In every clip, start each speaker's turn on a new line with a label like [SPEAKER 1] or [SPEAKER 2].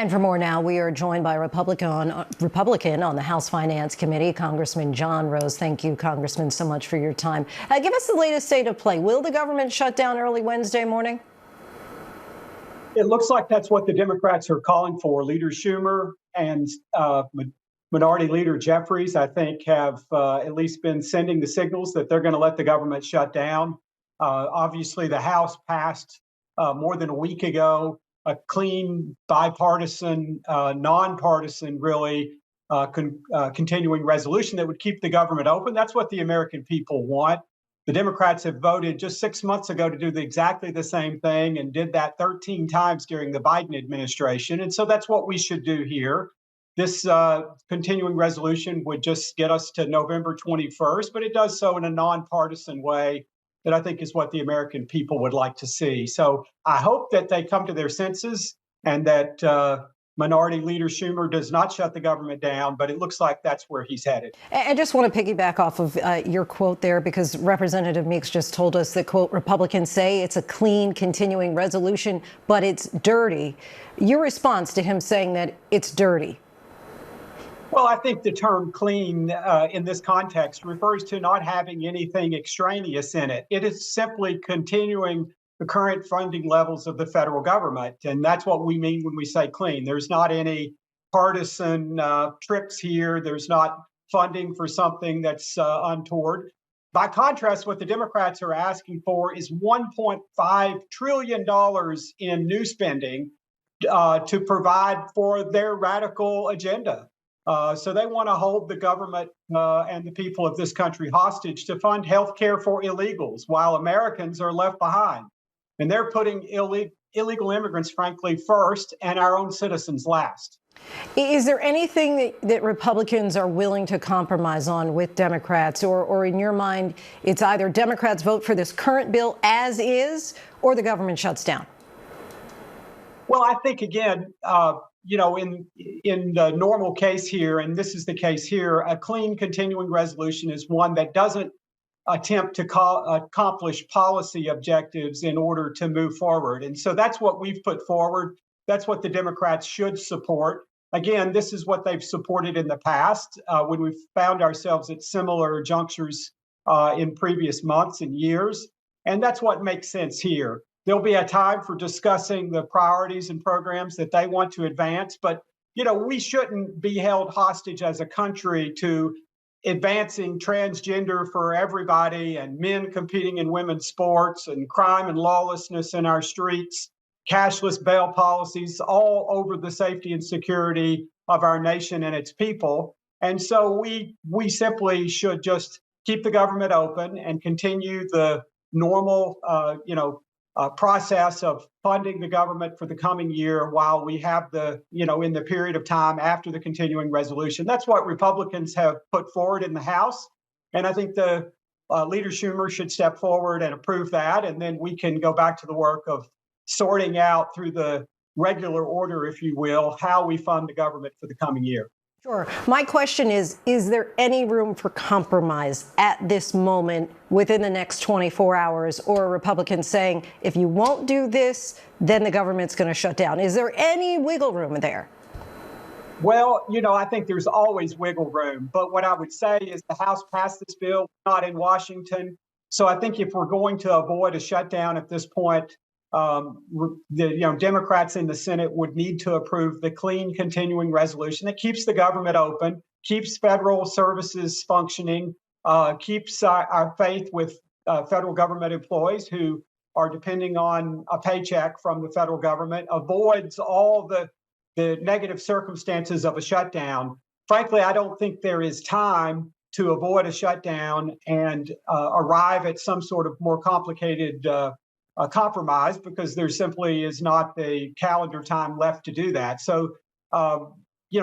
[SPEAKER 1] And for more now, we are joined by Republican on the House Finance Committee, Congressman John Rose. Thank you, Congressman, so much for your time. Give us the latest state of play. Will the government shut down early Wednesday morning?
[SPEAKER 2] It looks like that's what the Democrats are calling for. Leader Schumer and Minority Leader Jeffries, I think, have at least been sending the signals that they're going to let the government shut down. Obviously, the House passed more than a week ago a clean, bipartisan, nonpartisan, really, continuing resolution that would keep the government open. That's what the American people want. The Democrats have voted just 6 months ago to do exactly the same thing and did that 13 times during the Biden administration. And so that's what we should do here. This continuing resolution would just get us to November 21st, but it does so in a nonpartisan way that I think is what the American people would like to see. So I hope that they come to their senses and that Minority Leader Schumer does not shut the government down, but it looks like that's where he's headed.
[SPEAKER 1] I just want to piggyback off of your quote there, because Representative Meeks just told us that, quote, Republicans say it's a clean continuing resolution, but it's dirty. Your response to him saying that it's dirty?
[SPEAKER 2] Well, I think the term clean in this context refers to not having anything extraneous in it. It is simply continuing the current funding levels of the federal government. And that's what we mean when we say clean. There's not any partisan tricks here. There's not funding for something that's untoward. By contrast, what the Democrats are asking for is $1.5 trillion in new spending to provide for their radical agenda. So they want to hold the government and the people of this country hostage to fund health care for illegals while Americans are left behind. And they're putting illegal immigrants, frankly, first and our own citizens last.
[SPEAKER 1] Is there anything that Republicans are willing to compromise on with Democrats, or in your mind, it's either Democrats vote for this current bill as is or the government shuts down?
[SPEAKER 2] Well, I think, again, in the normal case here, and this is the case here, a clean continuing resolution is one that doesn't attempt to accomplish policy objectives in order to move forward. And so that's what we've put forward. That's what the Democrats should support. Again, this is what they've supported in the past when we've found ourselves at similar junctures in previous months and years. And that's what makes sense here. There'll be a time for discussing the priorities and programs that they want to advance. But, we shouldn't be held hostage as a country to advancing transgender for everybody and men competing in women's sports and crime and lawlessness in our streets, cashless bail policies all over the safety and security of our nation and its people. And so we simply should just keep the government open and continue the normal, process of funding the government for the coming year while we have in the period of time after the continuing resolution. That's what Republicans have put forward in the House. And I think the Leader Schumer should step forward and approve that. And then we can go back to the work of sorting out through the regular order, if you will, how we fund the government for the coming year.
[SPEAKER 1] Sure. My question is there any room for compromise at this moment within the next 24 hours, or Republicans saying, if you won't do this, then the government's going to shut down? Is there any wiggle room there?
[SPEAKER 2] Well, I think there's always wiggle room. But what I would say is the House passed this bill, not in Washington. So I think if we're going to avoid a shutdown at this point, the Democrats in the Senate would need to approve the clean continuing resolution that keeps the government open, keeps federal services functioning, keeps our faith with federal government employees who are depending on a paycheck from the federal government, avoids all the negative circumstances of a shutdown. Frankly, I don't think there is time to avoid a shutdown and arrive at some sort of more complicated compromise, because there simply is not the calendar time left to do that. So,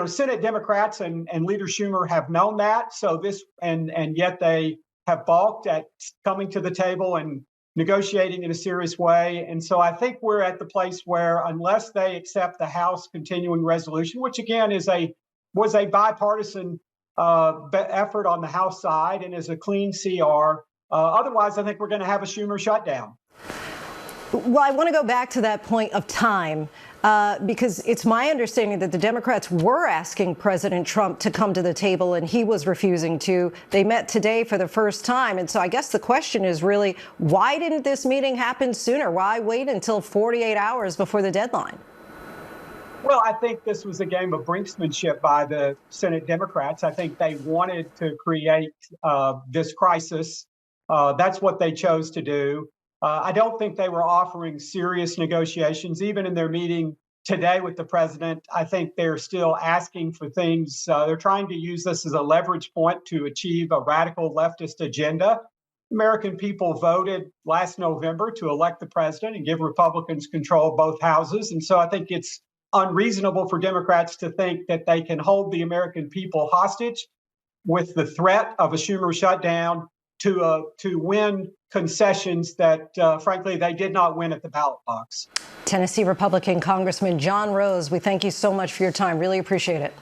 [SPEAKER 2] Senate Democrats and Leader Schumer have known that. So and yet they have balked at coming to the table and negotiating in a serious way. And so I think we're at the place where, unless they accept the House continuing resolution, which again was a bipartisan effort on the House side and is a clean CR, otherwise I think we're going to have a Schumer shutdown.
[SPEAKER 1] Well, I want to go back to that point of time. Because it's my understanding that the Democrats were asking President Trump to come to the table and he was refusing to. They met today for the first time. And so I guess the question is really, why didn't this meeting happen sooner? Why wait until 48 hours before the deadline?
[SPEAKER 2] Well, I think this was a game of brinksmanship by the Senate Democrats. I think they wanted to create this crisis. That's what they chose to do. I don't think they were offering serious negotiations, even in their meeting today with the president. I think they're still asking for things. They're trying to use this as a leverage point to achieve a radical leftist agenda. American people voted last November to elect the president and give Republicans control of both houses. And so I think it's unreasonable for Democrats to think that they can hold the American people hostage with the threat of a Schumer shutdown to win concessions that, frankly, they did not win at the ballot box.
[SPEAKER 1] Tennessee Republican Congressman John Rose, we thank you so much for your time. Really appreciate it.